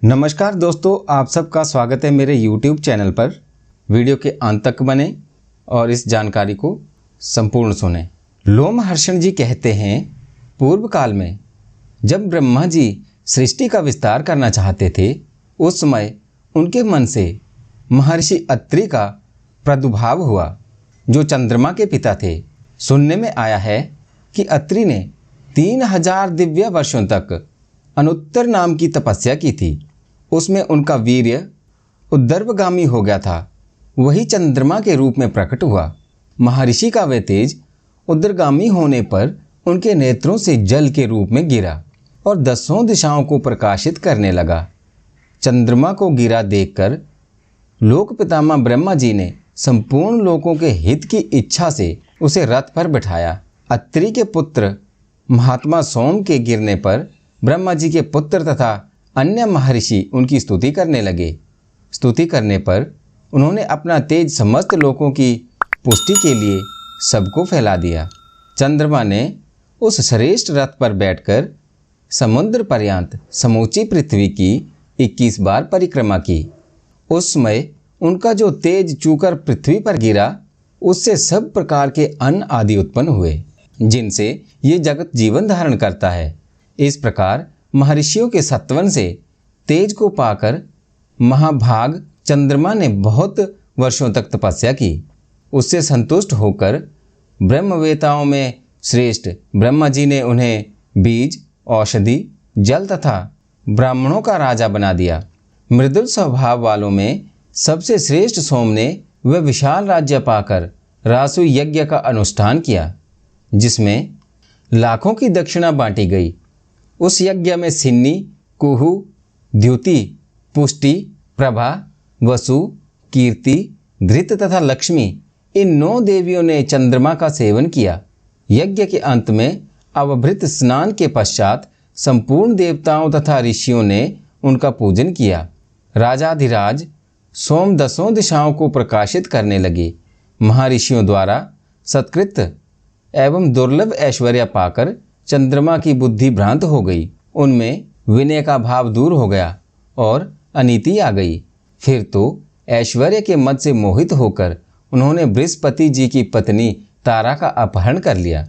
नमस्कार दोस्तों, आप सबका स्वागत है मेरे YouTube चैनल पर। वीडियो के अंत तक बने और इस जानकारी को संपूर्ण सुने। लोमहर्षण जी कहते हैं, पूर्व काल में जब ब्रह्मा जी सृष्टि का विस्तार करना चाहते थे, उस समय उनके मन से महर्षि अत्रि का प्रादुर्भाव हुआ, जो चंद्रमा के पिता थे। सुनने में आया है कि अत्रि ने 3000 दिव्य वर्षों तक अनुत्तर नाम की तपस्या की थी। उसमें उनका वीर्य उद्धर्वगामी हो गया था। वही चंद्रमा के रूप में प्रकट हुआ। महर्षि का वह तेज उद्धर्वगामी होने पर उनके नेत्रों से जल के रूप में गिरा और 10 दिशाओं को प्रकाशित करने लगा। चंद्रमा को गिरा देखकर लोक पितामह ब्रह्मा जी ने संपूर्ण लोकों के हित की इच्छा से उसे रथ पर बिठाया। अत्रि के पुत्र महात्मा सोम के गिरने पर ब्रह्मा जी के पुत्र तथा अन्य महर्षि उनकी स्तुति करने लगे। स्तुति करने पर उन्होंने अपना तेज समस्त लोकों की पुष्टि के लिए सबको फैला दिया। चंद्रमा ने उस श्रेष्ठ रथ पर बैठकर समुद्र पर्यंत समूची पृथ्वी की 21 बार परिक्रमा की। उस समय उनका जो तेज चूकर पृथ्वी पर गिरा, उससे सब प्रकार के अन्न आदि उत्पन्न हुए, जिनसे ये जगत जीवन धारण करता है। इस प्रकार महर्षियों के सत्वन से तेज को पाकर महाभाग चंद्रमा ने बहुत वर्षों तक तपस्या की। उससे संतुष्ट होकर ब्रह्मवेताओं में श्रेष्ठ ब्रह्मा जी ने उन्हें बीज, औषधि, जल तथा ब्राह्मणों का राजा बना दिया। मृदुल स्वभाव वालों में सबसे श्रेष्ठ सोम ने वह विशाल राज्य पाकर रासु यज्ञ का अनुष्ठान किया, जिसमें लाखों की दक्षिणा बांटी गई। उस यज्ञ में सिन्नी, कुहू, द्युति, पुष्टि, प्रभा, वसु, कीर्ति, धृत तथा लक्ष्मी, इन 9 देवियों ने चंद्रमा का सेवन किया। यज्ञ के अंत में अवभृत स्नान के पश्चात संपूर्ण देवताओं तथा ऋषियों ने उनका पूजन किया। राजाधिराज सोम 10 दिशाओं को प्रकाशित करने लगे। महर्षियों द्वारा सत्कृत एवं दुर्लभ ऐश्वर्य पाकर चंद्रमा की बुद्धि भ्रांत हो गई। उनमें विनय का भाव दूर हो गया और अनीति आ गई। फिर तो ऐश्वर्य के मद से मोहित होकर उन्होंने बृहस्पति जी की पत्नी तारा का अपहरण कर लिया।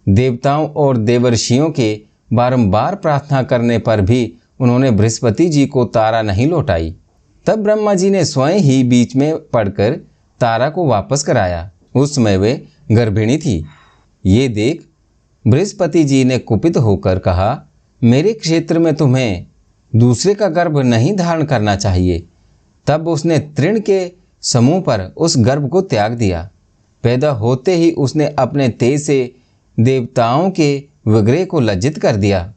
देवताओं और देवर्षियों के बारंबार प्रार्थना करने पर भी उन्होंने बृहस्पति जी को तारा नहीं लौटाई। तब ब्रह्मा जी ने स्वयं ही बीच में पड़कर तारा को वापस कराया। उस समय वे गर्भिणी थी। ये देख बृहस्पति जी ने कुपित होकर कहा, मेरे क्षेत्र में तुम्हें दूसरे का गर्भ नहीं धारण करना चाहिए। तब उसने तृण के समूह पर उस गर्भ को त्याग दिया। पैदा होते ही उसने अपने तेज से देवताओं के विग्रह को लज्जित कर दिया।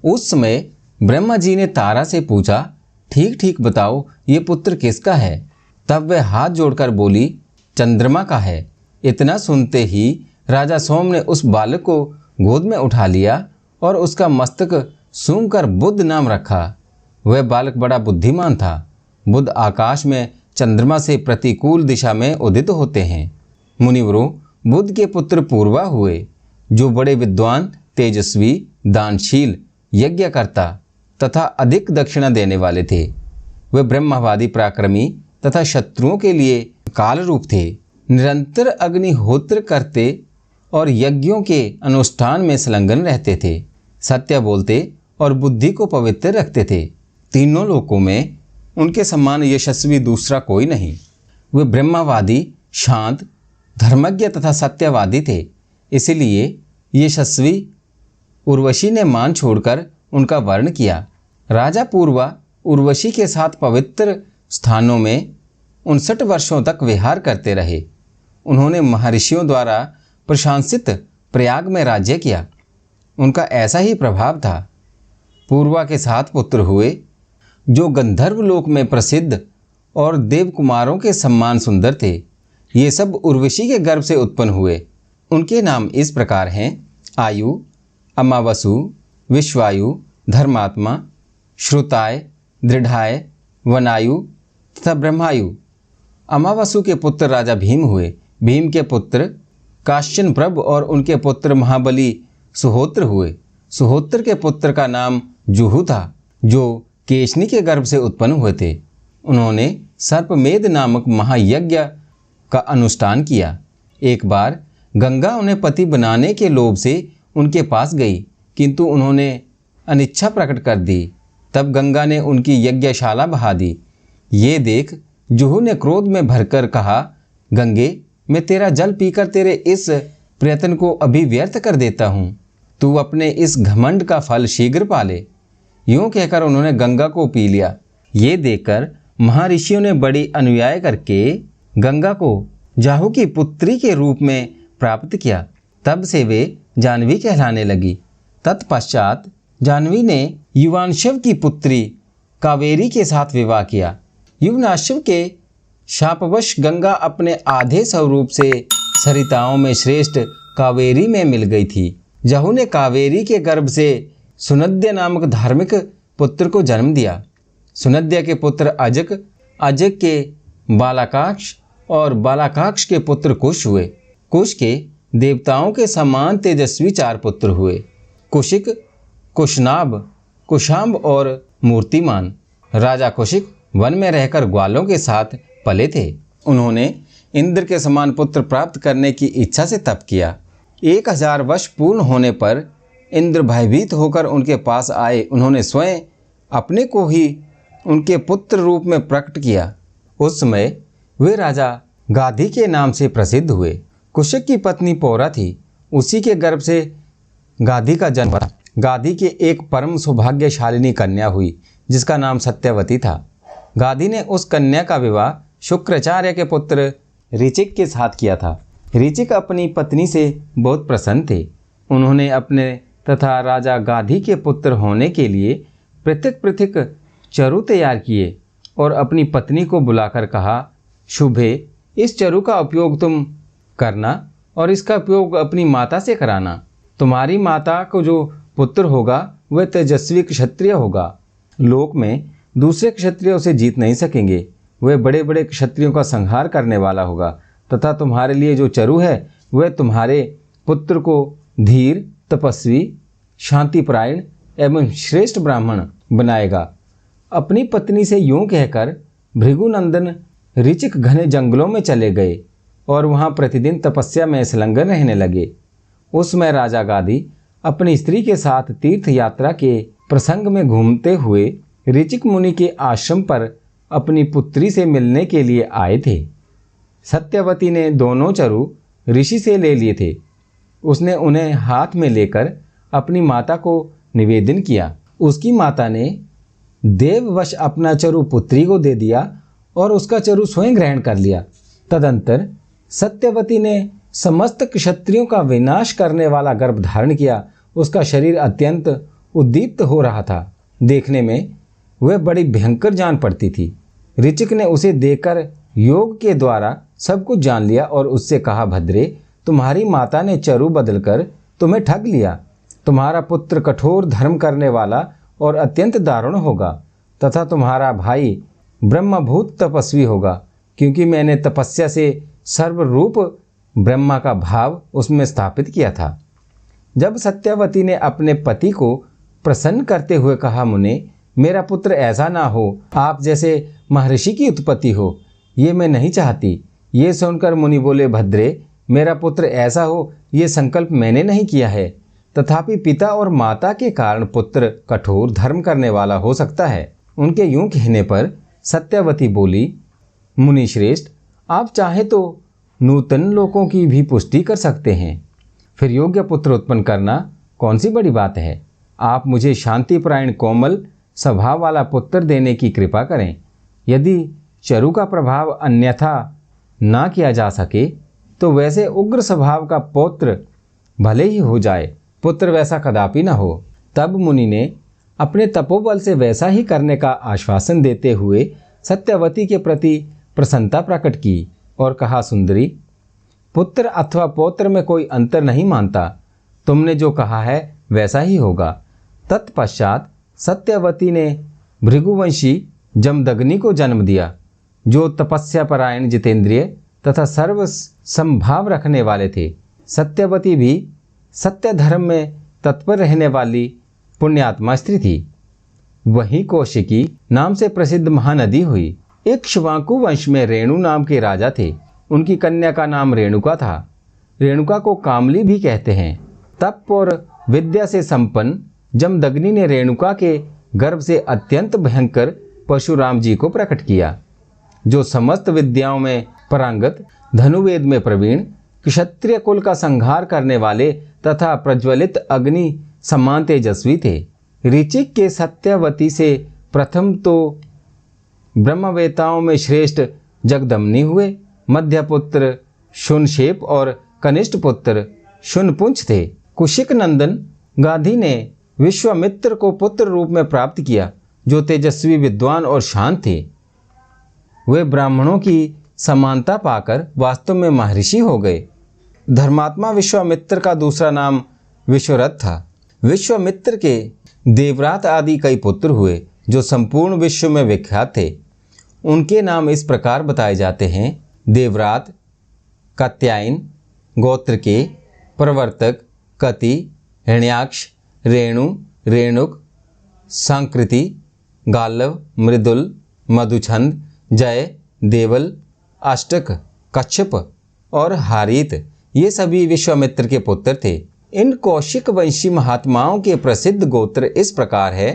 उस समय ब्रह्मा जी ने तारा से पूछा, ठीक ठीक बताओ, ये पुत्र किसका है? तब वह हाथ जोड़कर बोली, चंद्रमा का है। इतना सुनते ही राजा सोम ने उस बालक को गोद में उठा लिया और उसका मस्तक सूंघकर बुध नाम रखा। वह बालक बड़ा बुद्धिमान था। बुध आकाश में चंद्रमा से प्रतिकूल दिशा में उदित होते हैं। मुनिवरों, बुध के पुत्र पूर्वा हुए, जो बड़े विद्वान, तेजस्वी, दानशील, यज्ञकर्ता तथा अधिक दक्षिणा देने वाले थे। वे ब्रह्मवादी, पराक्रमी तथा शत्रुओं के लिए काल रूप थे। निरंतर अग्निहोत्र करते और यज्ञों के अनुष्ठान में संलग्न रहते थे। सत्य बोलते और बुद्धि को पवित्र रखते थे। तीनों लोकों में उनके समान यशस्वी दूसरा कोई नहीं। वे ब्रह्मवादी, शांत, धर्मज्ञ तथा सत्यवादी थे। इसलिए यशस्वी उर्वशी ने मान छोड़कर उनका वर्ण किया। राजा पूर्वा उर्वशी के साथ पवित्र स्थानों में 59 वर्षों तक विहार करते रहे। उन्होंने महर्षियों द्वारा प्रशंसित प्रयाग में राज्य किया। उनका ऐसा ही प्रभाव था। पूर्वा के 7 पुत्र हुए, जो गंधर्व लोक में प्रसिद्ध और देवकुमारों के सम्मान सुंदर थे। ये सब उर्वशी के गर्भ से उत्पन्न हुए। उनके नाम इस प्रकार हैं, आयु, अमावसु, विश्वायु, धर्मात्मा, श्रुताय, दृढ़ाय, वनायु तथा ब्रह्मायु। अमावसु के पुत्र राजा भीम हुए। भीम के पुत्र काश्यन प्रभ और उनके पुत्र महाबली सुहोत्र हुए। सुहोत्र के पुत्र का नाम जुहू था, जो केशनी के गर्भ से उत्पन्न हुए थे। उन्होंने सर्पमेध नामक महायज्ञ का अनुष्ठान किया। एक बार गंगा उन्हें पति बनाने के लोभ से उनके पास गई, किंतु उन्होंने अनिच्छा प्रकट कर दी। तब गंगा ने उनकी यज्ञशाला बहा दी। ये देख जुहू ने क्रोध में भरकर कहा, गंगे, मैं तेरा जल पीकर तेरे इस प्रयत्न को अभी व्यर्थ कर देता हूँ। तू अपने इस घमंड का फल शीघ्र पाले। यूं कहकर उन्होंने गंगा को पी लिया। ये देखकर महर्षियों ने बड़ी अनुयाय करके गंगा को जाहू की पुत्री के रूप में प्राप्त किया। तब से वे जाह्नवी कहलाने लगी। तत्पश्चात जाह्नवी ने युवांशव की पुत्री कावेरी के साथ विवाह किया। युवांशव के शापवश गंगा अपने आधे स्वरूप से सरिताओं में श्रेष्ठ कावेरी में मिल गई थी। जाहू ने कावेरी के गर्भ से सुनद्य नामक धार्मिक पुत्र को जन्म दिया। सुनद्य के पुत्र अजक, अजक के बालाकाक्ष और बालाकाक्ष के पुत्र कुश हुए। कुश के देवताओं के समान तेजस्वी 4 पुत्र हुए, कुशिक, कुशनाभ, कुशाम्ब और मूर्तिमान। राजा कुशिक वन में रहकर ग्वालों के साथ पले थे। उन्होंने इंद्र के समान पुत्र प्राप्त करने की इच्छा से तप किया। 1000 वर्ष पूर्ण होने पर इंद्र भयभीत होकर उनके पास आए। उन्होंने स्वयं अपने को ही उनके पुत्र रूप में प्रकट किया। उस समय वे राजा गाधी के नाम से प्रसिद्ध हुए। कुशिक की पत्नी पौरा थी। उसी के गर्भ से गाधी का जन्म हुआ। गाधी के एक परम सौभाग्यशालिनी कन्या हुई जिसका नाम सत्यवती था। गाधी ने उस कन्या का विवाह शुक्राचार्य के पुत्र ऋचिक के साथ किया था। ऋचिक अपनी पत्नी से बहुत प्रसन्न थे। उन्होंने अपने तथा राजा गाधी के पुत्र होने के लिए पृथक पृथक चरु तैयार किए और अपनी पत्नी को बुलाकर कहा, शुभे, इस चरु का उपयोग तुम करना और इसका उपयोग अपनी माता से कराना। तुम्हारी माता को जो पुत्र होगा वह तेजस्वी क्षत्रिय होगा। लोक में दूसरे क्षत्रियों से जीत नहीं सकेंगे। वह बड़े बड़े क्षत्रियों का संहार करने वाला होगा तथा तुम्हारे लिए जो चरु है वह तुम्हारे पुत्र को धीर, तपस्वी, शांतिपरायण एवं श्रेष्ठ ब्राह्मण बनाएगा। अपनी पत्नी से यूं कहकर भृगुनंदन ऋचिक घने जंगलों में चले गए और वहां प्रतिदिन तपस्या में संलग्न रहने लगे। उस समय राजा गाधी अपनी स्त्री के साथ तीर्थ यात्रा के प्रसंग में घूमते हुए ऋचिक मुनि के आश्रम पर अपनी पुत्री से मिलने के लिए आए थे। सत्यवती ने दोनों चरु ऋषि से ले लिए थे। उसने उन्हें हाथ में लेकर अपनी माता को निवेदन किया। उसकी माता ने देववश अपना चरु पुत्री को दे दिया और उसका चरु स्वयं ग्रहण कर लिया। तदंतर सत्यवती ने समस्त क्षत्रियों का विनाश करने वाला गर्भ धारण किया। उसका शरीर अत्यंत उद्दीप्त हो रहा था। देखने में वह बड़ी भयंकर जान पड़ती थी। ऋचिक ने उसे देखकर योग के द्वारा सब कुछ जान लिया और उससे कहा, भद्रे, तुम्हारी माता ने चरु बदलकर तुम्हें ठग लिया। तुम्हारा पुत्र कठोर धर्म करने वाला और अत्यंत दारुण होगा तथा तुम्हारा भाई ब्रह्मभूत तपस्वी होगा, क्योंकि मैंने तपस्या से सर्वरूप ब्रह्मा का भाव उसमें स्थापित किया था। जब सत्यवती ने अपने पति को प्रसन्न करते हुए कहा, मुने, मेरा पुत्र ऐसा ना हो, आप जैसे महर्षि की उत्पत्ति हो, ये मैं नहीं चाहती। ये सुनकर मुनि बोले, भद्रे, मेरा पुत्र ऐसा हो ये संकल्प मैंने नहीं किया है। तथापि पिता और माता के कारण पुत्र कठोर धर्म करने वाला हो सकता है। उनके यूं कहने पर सत्यवती बोली, मुनि श्रेष्ठ, आप चाहे तो नूतन लोकों की भी पुष्टि कर सकते हैं। फिर योग्य पुत्र उत्पन्न करना कौन सी बड़ी बात है। आप मुझे शांतिपरायण कोमल स्वभाव वाला पुत्र देने की कृपा करें। यदि चरु का प्रभाव अन्यथा ना किया जा सके तो वैसे उग्र स्वभाव का पौत्र भले ही हो जाए, पुत्र वैसा कदापि न हो। तब मुनि ने अपने तपोबल से वैसा ही करने का आश्वासन देते हुए सत्यवती के प्रति प्रसन्नता प्रकट की और कहा, सुंदरी, पुत्र अथवा पौत्र में कोई अंतर नहीं मानता। तुमने जो कहा है वैसा ही होगा। तत्पश्चात सत्यवती ने भृगुवंशी जमदग्नि को जन्म दिया, जो तपस्या परायण, जितेंद्रिय तथा सर्व संभाव रखने वाले थे। सत्यवती भी सत्य धर्म में तत्पर रहने वाली पुण्यात्मा स्त्री थी। वहीं कौशिकी नाम से प्रसिद्ध महानदी हुई। इक्ष्वाकु वंश में रेणु नाम के राजा थे। उनकी कन्या का नाम रेणुका था। रेणुका को कामली भी कहते हैं। तप और विद्या से संपन्न जमदग्नि ने रेणुका के गर्भ से अत्यंत भयंकर परशुराम जी को प्रकट किया, जो समस्त विद्याओं में पारंगत, धनुर्वेद में प्रवीण, क्षत्रिय कुल का संहार करने वाले तथा प्रज्वलित अग्नि समान तेजस्वी थे। ऋचिक के सत्यवती से प्रथम तो ब्रह्मवेताओं में श्रेष्ठ जगदम्नि हुए। मध्य पुत्र शुनशेप और कनिष्ठ पुत्र शुनपुंछ थे। कुशिक नंदन गाधी ने विश्वामित्र को पुत्र रूप में प्राप्त किया, जो तेजस्वी, विद्वान और शांत थे। वे ब्राह्मणों की समानता पाकर वास्तव में महर्षि हो गए। धर्मात्मा विश्वामित्र का दूसरा नाम विश्वरथ था। विश्वामित्र के देवव्रत आदि कई पुत्र हुए, जो संपूर्ण विश्व में विख्यात थे। उनके नाम इस प्रकार बताए जाते हैं: देवव्रत, कात्यायन, गोत्र के, प्रवर्तक, कति, हिरण्याक्ष, रेणु, रेणुक, सांकृति, गालव, मृदुल, मधुछंद, जय, देवल, अष्टक, कच्छप और हारित, ये सभी विश्वामित्र के पुत्र थे। इन कौशिक वंशी महात्माओं के प्रसिद्ध गोत्र इस प्रकार है: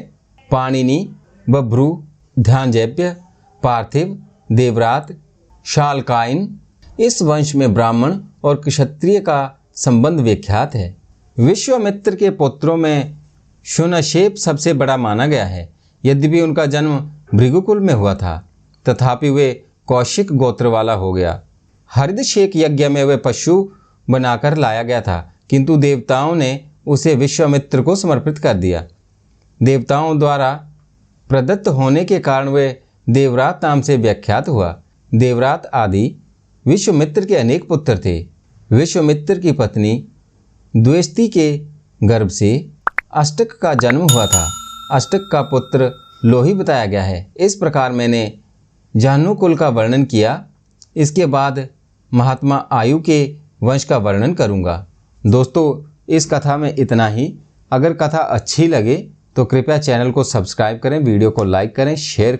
पाणिनि, बभ्रू, ध्यानजैप्य, पार्थिव, देवव्रत, शालकायन। इस वंश में ब्राह्मण और क्षत्रिय का संबंध विख्यात है। विश्वामित्र के पुत्रों में शुनशेप सबसे बड़ा माना गया है। यद्यपि उनका जन्म भृगुकुल में हुआ था, तथापि वे कौशिक गोत्र वाला हो गया। हरिदशेक यज्ञ में वे पशु बनाकर लाया गया था, किंतु देवताओं ने उसे विश्वामित्र को समर्पित कर दिया। देवताओं द्वारा प्रदत्त होने के कारण वे देवव्रत नाम से विख्यात हुआ। देवव्रत आदि विश्वामित्र के अनेक पुत्र थे। विश्वामित्र की पत्नी द्वेष्टि के गर्भ से अष्टक का जन्म हुआ था। अष्टक का पुत्र लोही बताया गया है। इस प्रकार मैंने जानुकुल का वर्णन किया। इसके बाद महात्मा आयु के वंश का वर्णन करूंगा। दोस्तों, इस कथा में इतना ही। अगर कथा अच्छी लगे तो कृपया चैनल को सब्सक्राइब करें, वीडियो को लाइक करें, शेयर